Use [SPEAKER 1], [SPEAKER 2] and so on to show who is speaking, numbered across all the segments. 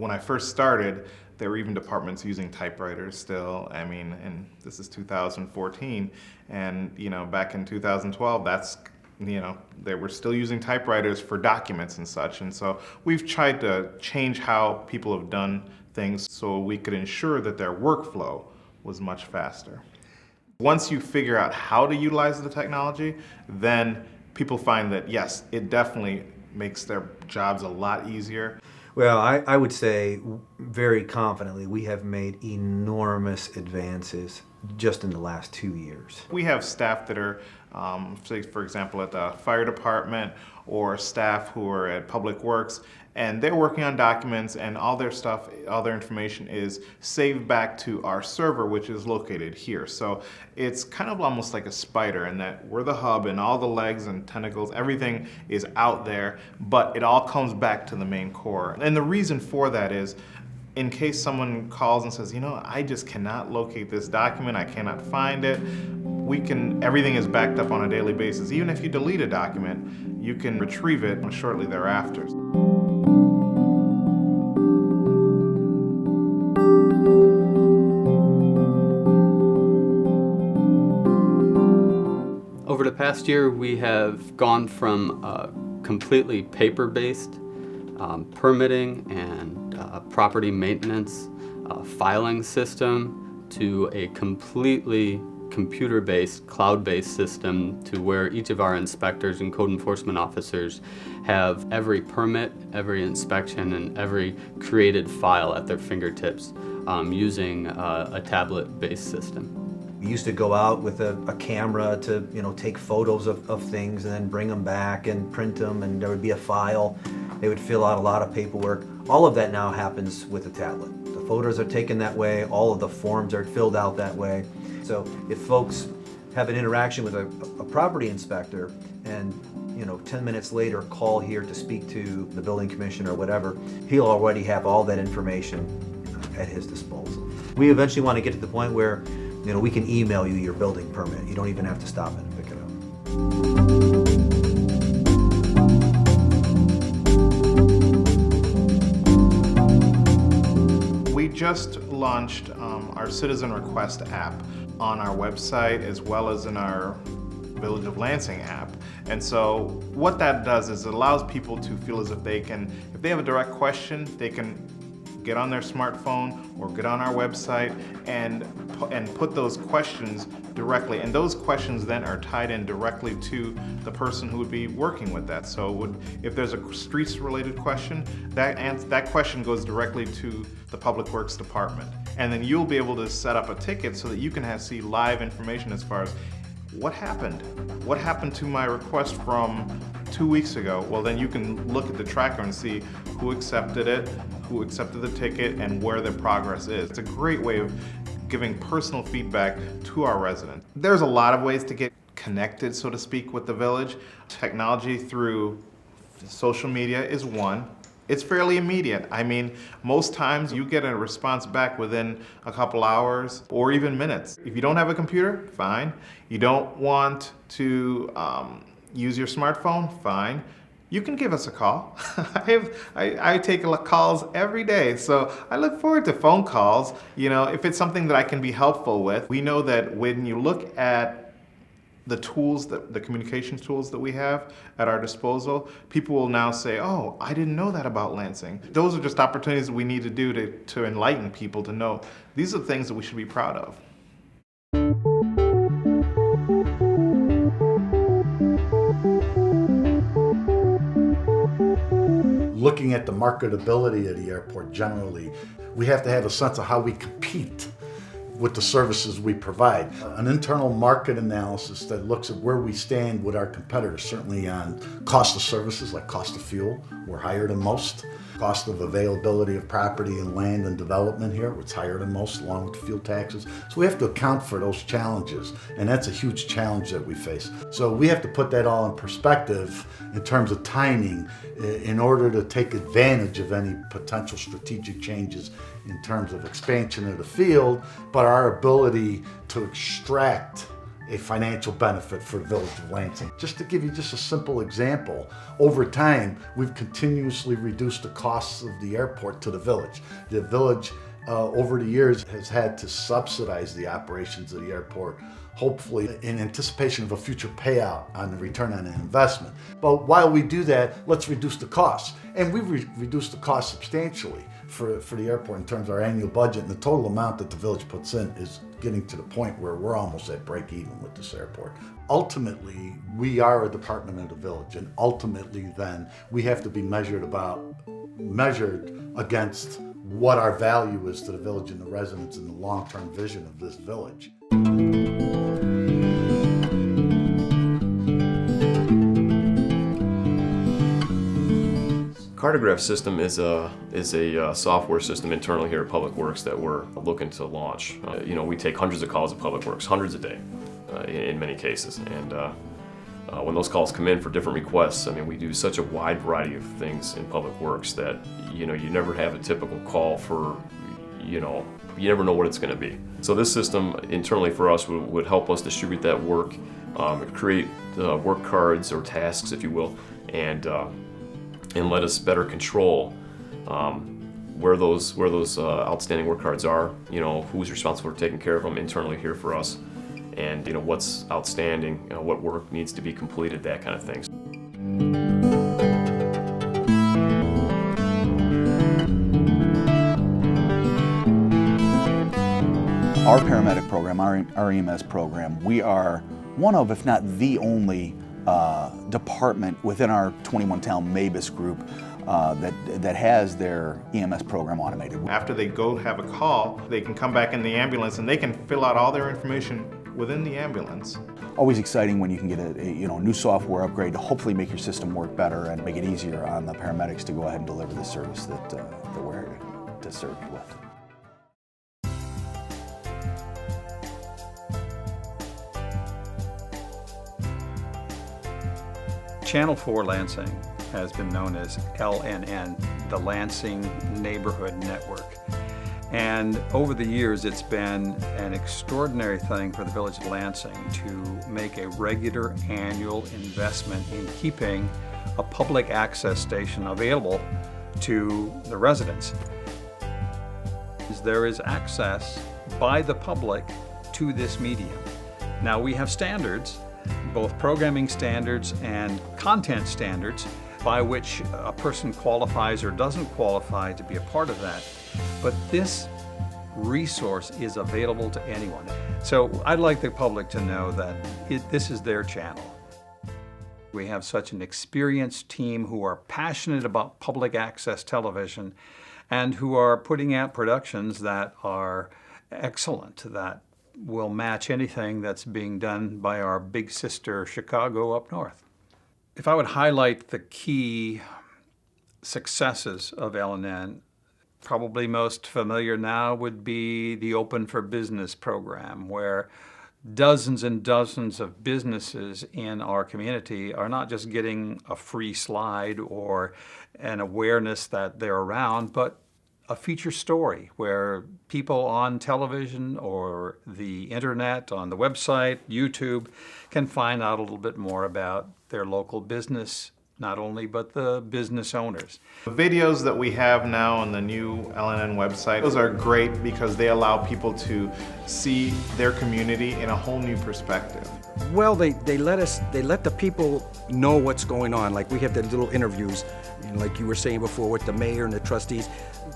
[SPEAKER 1] When I first started, there were even departments using typewriters still. I mean, and this is 2014, and back in 2012, they were still using typewriters for documents and such. And so we've tried to change how people have done things so we could ensure that their workflow was much faster. Once you figure out how to utilize the technology, then people find that, yes, it definitely makes their jobs a lot easier.
[SPEAKER 2] Well, I would say very confidently we have made enormous advances just in the last 2 years.
[SPEAKER 1] We have staff that are, say for example, at the fire department, or staff who are at Public Works, and they're working on documents, and all their stuff, all their information is saved back to our server, which is located here. So it's kind of almost like a spider in that we're the hub, and all the legs and tentacles, everything is out there, but it all comes back to the main core. And the reason for that is, in case someone calls and says, I just cannot locate this document, I cannot find it, everything is backed up on a daily basis. Even if you delete a document, you can retrieve it shortly thereafter.
[SPEAKER 3] Over the past year, we have gone from a completely paper-based permitting and property maintenance filing system to a completely computer-based, cloud-based system to where each of our inspectors and code enforcement officers have every permit, every inspection, and every created file at their fingertips using a tablet-based system.
[SPEAKER 2] We used to go out with a camera to take photos of things and then bring them back and print them, and there would be a file. They would fill out a lot of paperwork. All of that now happens with a tablet. The photos are taken that way, all of the forms are filled out that way. So if folks have an interaction with a property inspector and 10 minutes later call here to speak to the building commissioner or whatever, he'll already have all that information at his disposal. We eventually want to get to the point where we can email you your building permit. You don't even have to stop in and pick it
[SPEAKER 1] up. We just launched our Citizen Request app on our website as well as in our Village of Lansing app. And so what that does is it allows people to feel as if if they have a direct question, they can get on their smartphone or get on our website and put those questions directly. And those questions then are tied in directly to the person who would be working with that. So if there's a streets-related question, that question goes directly to the Public Works Department. And then you'll be able to set up a ticket so that you can see live information as far as what happened. What happened to my request from 2 weeks ago? Well, then you can look at the tracker and see who accepted it, who accepted the ticket, and where the progress is. It's a great way of giving personal feedback to our residents. There's a lot of ways to get connected, so to speak, with the village. Technology through social media is one. It's fairly immediate. I mean, most times you get a response back within a couple hours or even minutes. If you don't have a computer, fine. You don't want to use your smartphone, fine. You can give us a call. I take calls every day, so I look forward to phone calls. If it's something that I can be helpful with. We know that when you look at the tools, the communications tools that we have at our disposal, people will now say, oh, I didn't know that about Lansing. Those are just opportunities that we need to do to enlighten people to know these are the things that we should be proud of.
[SPEAKER 4] Looking at the marketability of the airport generally, we have to have a sense of how we compete with the services we provide. An internal market analysis that looks at where we stand with our competitors, certainly on cost of services like cost of fuel, we're higher than most. Cost of availability of property and land and development here, it's higher than most, along with fuel taxes. So we have to account for those challenges, and that's a huge challenge that we face. So we have to put that all in perspective in terms of timing in order to take advantage of any potential strategic changes in terms of expansion of the field, but our ability to extract a financial benefit for the village of Lansing. Just to give you just a simple example, over time, we've continuously reduced the costs of the airport to the village. The village, over the years, has had to subsidize the operations of the airport, hopefully in anticipation of a future payout on the return on an investment. But while we do that, let's reduce the costs. And we've reduced the cost substantially for the airport in terms of our annual budget, and the total amount that the village puts in is getting to the point where we're almost at break even with this airport. Ultimately, we are a department of the village, and ultimately then we have to be measured against what our value is to the village and the residents and the long-term vision of this village.
[SPEAKER 5] Cartograph system is a software system internally here at Public Works that we're looking to launch. We take hundreds of calls at Public Works, hundreds a day in many cases. And when those calls come in for different requests, we do such a wide variety of things in Public Works that you never have a typical call for, you never know what it's going to be. So this system internally for us would help us distribute that work, create work cards or tasks, if you will, and let us better control where those outstanding work cards are, who's responsible for taking care of them internally here for us, and what's outstanding, what work needs to be completed, that kind of things.
[SPEAKER 6] Our paramedic program, our EMS program, we are one of, if not the only department within our 21-town MABUS group that has their EMS program automated.
[SPEAKER 1] After they go have a call, they can come back in the ambulance and they can fill out all their information within the ambulance.
[SPEAKER 6] Always exciting when you can get a new software upgrade to hopefully make your system work better and make it easier on the paramedics to go ahead and deliver the service that we're to serve you with.
[SPEAKER 7] Channel 4 Lansing has been known as LNN, the Lansing Neighborhood Network. And over the years, it's been an extraordinary thing for the village of Lansing to make a regular annual investment in keeping a public access station available to the residents. There is access by the public to this medium. Now we have standards, both programming standards and content standards, by which a person qualifies or doesn't qualify to be a part of that. But this resource is available to anyone. So I'd like the public to know that this is their channel. We have such an experienced team who are passionate about public access television and who are putting out productions that are excellent, that will match anything that's being done by our big sister Chicago up north. If I would highlight the key successes of LNN, probably most familiar now would be the Open for Business program, where dozens and dozens of businesses in our community are not just getting a free slide or an awareness that they're around, but a feature story where people on television or the internet, on the website, YouTube, can find out a little bit more about their local business, not only but the business owners.
[SPEAKER 1] The videos that we have now on the new LNN website, those are great because they allow people to see their community in a whole new perspective.
[SPEAKER 8] Well, they let the people know what's going on. Like we have the little interviews, like you were saying before, with the mayor and the trustees.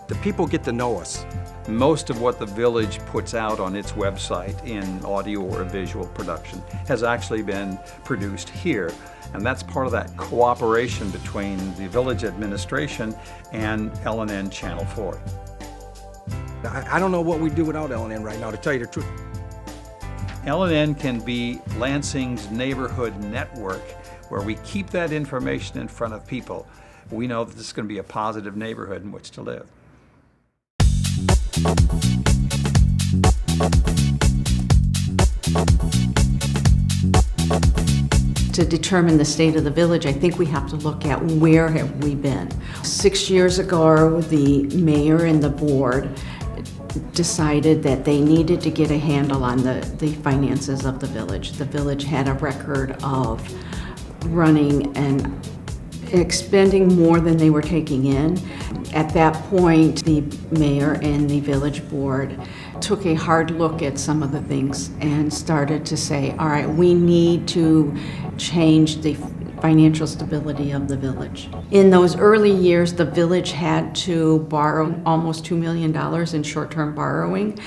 [SPEAKER 8] The people get to know us.
[SPEAKER 7] Most of what the village puts out on its website in audio or visual production has actually been produced here. And that's part of that cooperation between the village administration and LNN Channel 4.
[SPEAKER 8] I don't know what we do without LNN right now, to tell you the truth.
[SPEAKER 7] LNN can be Lansing's neighborhood network, where we keep that information in front of people. We know that this is going to be a positive neighborhood in which to live.
[SPEAKER 9] To determine the state of the village, I think we have to look at where have we been. 6 years ago, the mayor and the board decided that they needed to get a handle on the finances of the village. The village had a record of running and expending more than they were taking in. At that point, the mayor and the village board took a hard look at some of the things and started to say, all right, we need to change the financial stability of the village. In those early years, the village had to borrow almost $2 million in short-term borrowing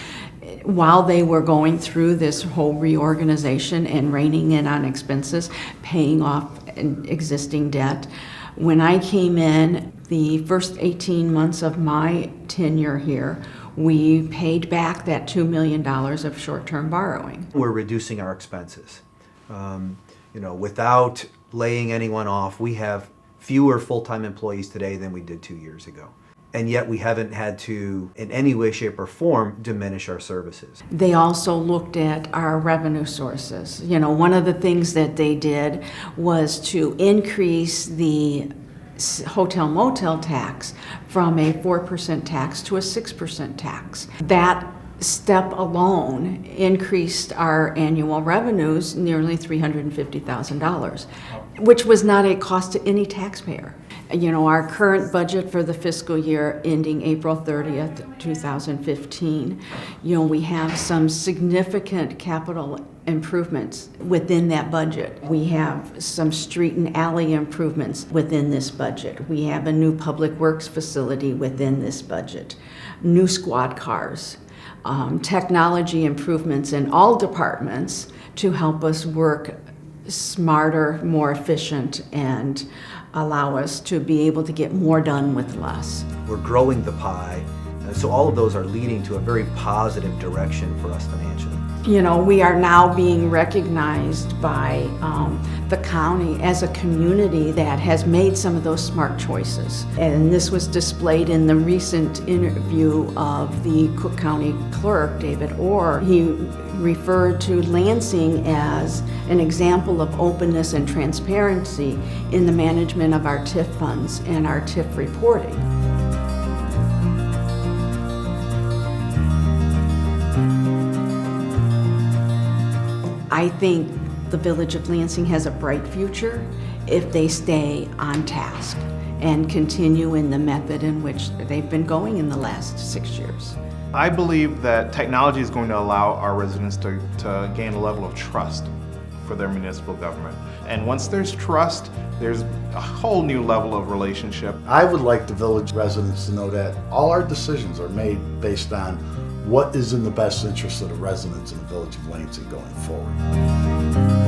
[SPEAKER 9] while they were going through this whole reorganization and reining in on expenses, paying off existing debt. When I came in, the first 18 months of my tenure here, we paid back that $2 million of short-term borrowing.
[SPEAKER 2] We're reducing our expenses. Without laying anyone off, we have fewer full-time employees today than we did 2 years ago. And yet we haven't had to, in any way, shape, or form, diminish our services.
[SPEAKER 9] They also looked at our revenue sources. One of the things that they did was to increase the hotel motel tax from a 4% tax to a 6% tax. That step alone increased our annual revenues nearly $350,000, which was not a cost to any taxpayer. Our current budget for the fiscal year ending April 30th, 2015, we have some significant capital improvements within that budget. We have some street and alley improvements within this budget. We have a new public works facility within this budget, new squad cars, technology improvements in all departments to help us work smarter, more efficient, and allow us to be able to get more done with less.
[SPEAKER 2] We're growing the pie, and so all of those are leading to a very positive direction for us financially.
[SPEAKER 9] We are now being recognized by the county as a community that has made some of those smart choices. And this was displayed in the recent interview of the Cook County Clerk, David Orr. He referred to Lansing as an example of openness and transparency in the management of our TIF funds and our TIF reporting. I think the village of Lansing has a bright future if they stay on task and continue in the method in which they've been going in the last 6 years.
[SPEAKER 1] I believe that technology is going to allow our residents to gain a level of trust for their municipal government. And once there's trust, there's a whole new level of relationship.
[SPEAKER 4] I would like the village residents to know that all our decisions are made based on what is in the best interest of the residents in the village of Lansing going forward.